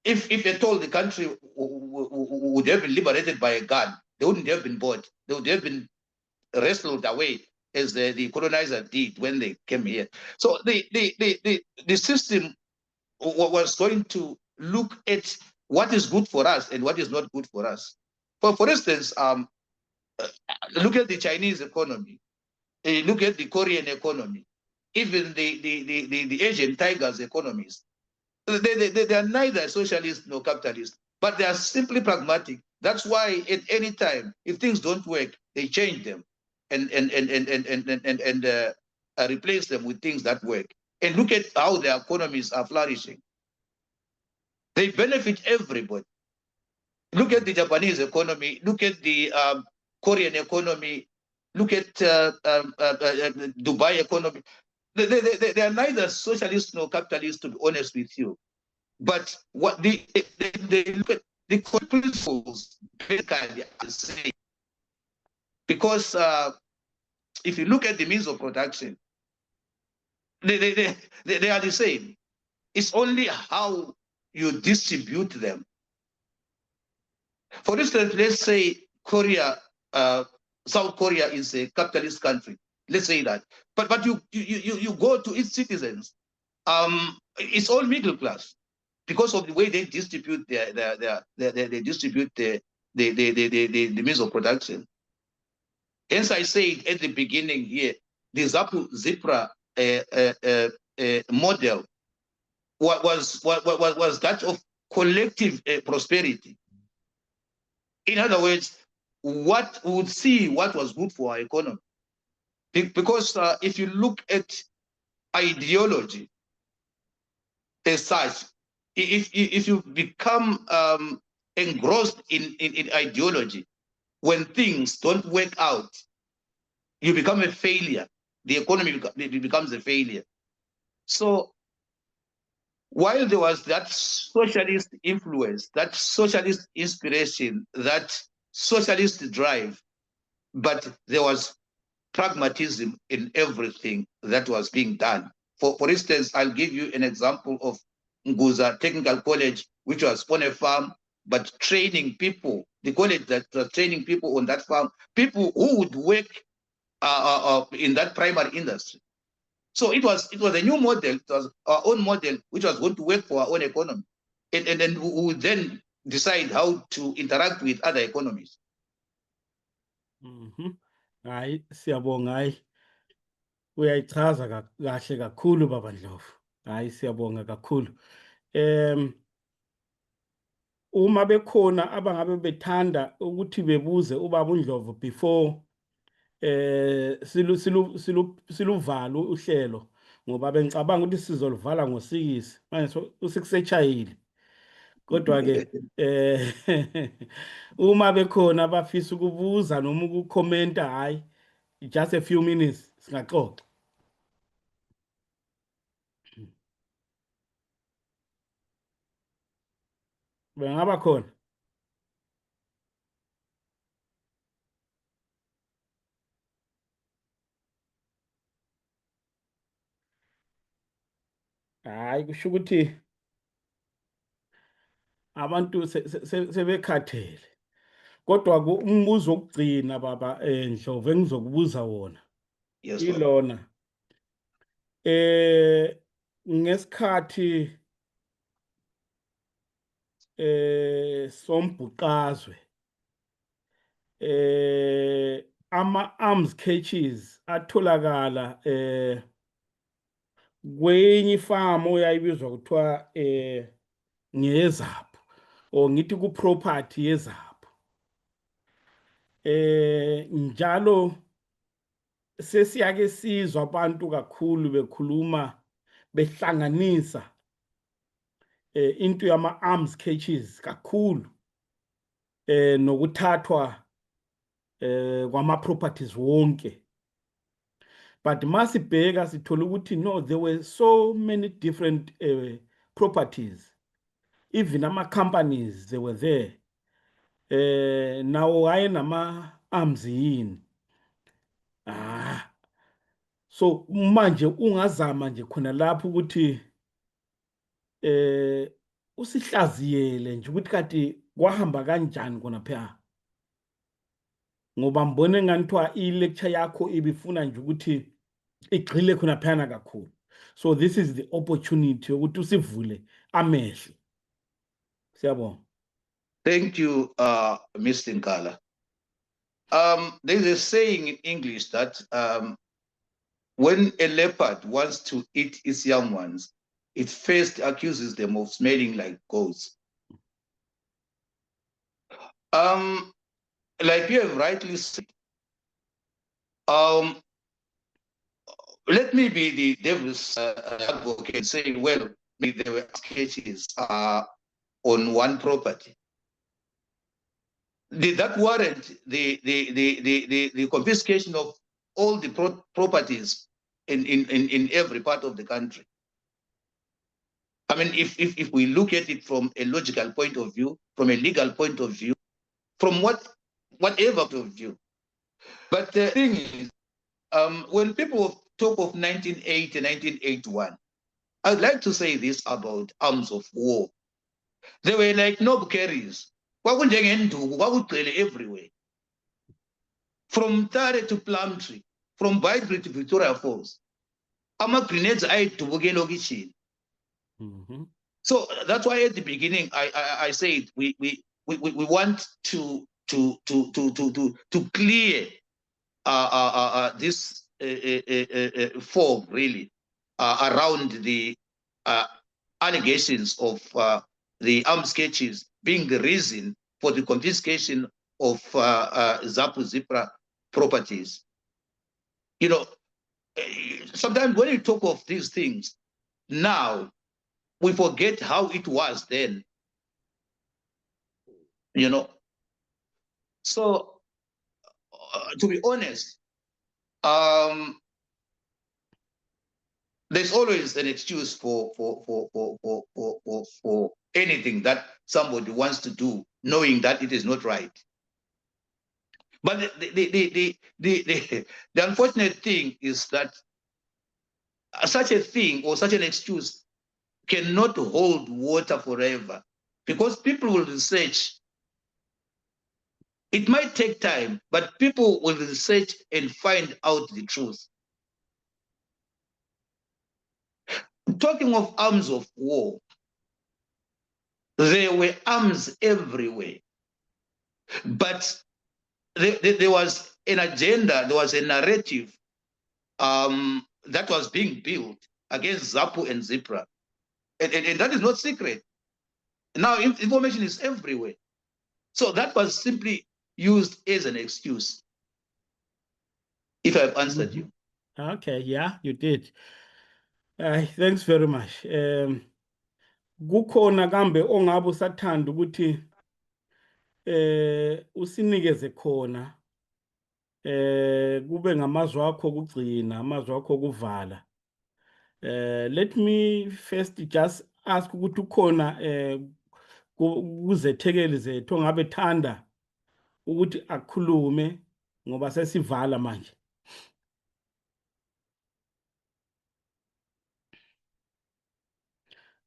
if at all the country would have been liberated by a gun, they wouldn't have been bought. They would have been wrestled away as the colonizer did when they came here. So the system was going to look at what is good for us and what is not good for us. For instance, look at the Chinese economy, look at the Korean economy, even the Asian tigers economies. They are neither socialist nor capitalist, but they are simply pragmatic. That's why at any time, if things don't work, they change them and replace them with things that work. And look at how their economies are flourishing. They benefit everybody. Look at the Japanese economy. Look at the Korean economy. Look at Dubai economy. They are neither socialist nor capitalist, to be honest with you. But what they look at the principles basically are the same. Because if you look at the means of production, they are the same. It's only how you distribute them. For instance, let's say Korea, South Korea is a capitalist country. Let's say that. But you go to its citizens, it's all middle class, because of the way they distribute they distribute the means of production. Hence, I said at the beginning here, the ZPRA model was that of collective prosperity. In other words, what we would see what was good for our economy, because if you look at ideology as such, if you become engrossed in ideology, when things don't work out, you become a failure. The economy becomes a failure. So while there was that socialist influence, that socialist inspiration, that socialist drive, but there was pragmatism in everything that was being done. For instance, I'll give you an example of Nguza Technical College, which was on a farm, but training people, the college that was training people on that farm, people who would work in that primary industry. So it was a new model, it was our own model, which was going to work for our own economy. And then we would then decide how to interact with other economies. Hayi, siyabonga, hayi. Uyayichaza kahle kakhulu Baba Ndlovu. Hayi, siyabonga kakhulu. Uma bekhona abangabe bethanda ukuthi bebuze uBaba uNdlovu before siluvalo uhlelo, ngoba bengicabanga ukuthi sizolivala ngo-6 manje u-6 kodwa ke uma bekhona abafisa ukubuza noma ukukhomenta, hayi, just a few minutes singaxoxa. Bengaba khona? Hayi, kusho ukuthi abantu sebekhathele. Kodwa umbuzo wokugcina Baba Ndlovu engizokubuza wona Yes, ilona. Ngesikhathi sombhuqazwe ama-arms caches atholakala kwenye ifarm oyayibizwa kuthiwa ngezapho, or ngithi ku-property yezapho. Njalo sesiyake sizwa abantu kakhulu bekhuluma behlanganisa into yama-arms caches kakhulu nokuthathwa kwama-properties wonke. But masibheka sithola ukuthi no, there were so many different properties, even ama-companies they were there. Nawo wayenama-arms yini. So manje ungazama nje khona lapho ukuthi usihlaziyele nje ukuthi kanti kwahamba kanjani kona phela. Ngoba mbone nganithiwa i-lecture yakho ibifuna nje ukuthi igxile khona phana kakhulu. So this is the opportunity ukuthi usivule amehlo. Siyabonga. Thank you, Mr. Nkala. There's a saying in English that when a leopard wants to eat its young ones, it first accuses them of smelling like goats. Like you have rightly said, let me be the devil's advocate and say, well, there were sketches on one property. Did that warrant the confiscation of all the properties in every part of the country? I mean, if we look at it from a logical point of view, from a legal point of view, from whatever point of view. But the thing is, when people talk of 1980, 1981, I'd like to say this about arms of war. They were like knob carriers. Everywhere. From Tare to Plumtree, from Bytree to Victoria Falls. Ama grenades I to Bogeno Kitchen. So that's why at the beginning I said we want to clear this fog really around the allegations of the armed sketches being the reason for the confiscation of ZPRA properties. You know, sometimes when you talk of these things now, we forget how it was then. You know, so to be honest, there's always an excuse for anything that somebody wants to do, knowing that it is not right. But the unfortunate thing is that such a thing or such an excuse cannot hold water forever, because people will research. It might take time, but people will research and find out the truth. Talking of arms of war, there were arms everywhere, but there was an agenda, there was a narrative that was being built against ZAPU and ZPRA. And that is not secret. Now information is everywhere. So that was simply used as an excuse, if I've answered you. Okay, yeah, you did. Thanks very much. Kukhona kambe ongabe usathanda ukuthi usinikeze khona kube ngamazwi akho kugcina, amazwi akho kuvala. Let me first just ask ukuthi ukhona kuzethekeli zethu ongabe thanda ukuthi akhulume ngoba sesivala manje.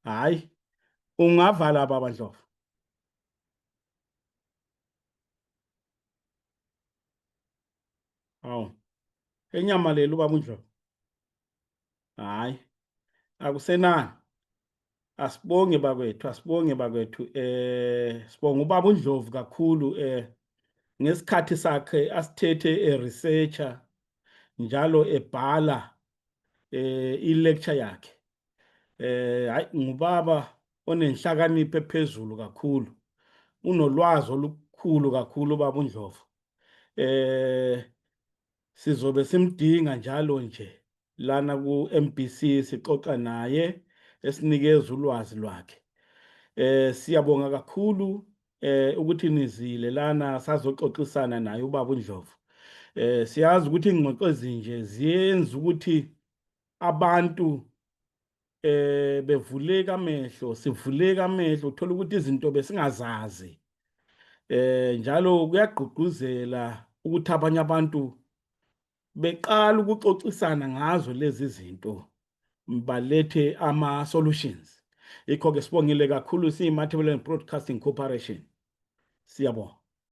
Hayi, ungavala baba Ndlovu. Awu. Enyamalelo baba Ndlovu. Hayi. Akusenani. Asibonge bakwethu, asibonge bakwethu. Sibonga ubaba uNdlovu kakhulu ngesikhathi sakhe asithethe researcher njalo ebhala i-lecture yakhe. Hayi ngubaba onenhlakanipho ephezulu kakhulu. Unolwazi olukhulu kakhulu baba uNdlovu. Sizobe simdinga njalo nje lana ku MBC sixoxa naye esinikeza ulwazi lwakhe. Siyabonga kakhulu ukuthi nizile lana sazoxoxisana naye ubaba uNdlovu. Siyazi ukuthi ingxoxo ezinje ziyenza ukuthi abantu bevuleka amehlo, sivuleka amehlo uthola ukuthi izinto besingazazi. Njalo kuyagqugquzela ukuthi abanye abantu beqala ukuxoxisana ngazo lezi zinto balethe ama solutions. Ikho ke sibongile kakhulu siyiMathebeleni Broadcasting Corporation. Siyabonga.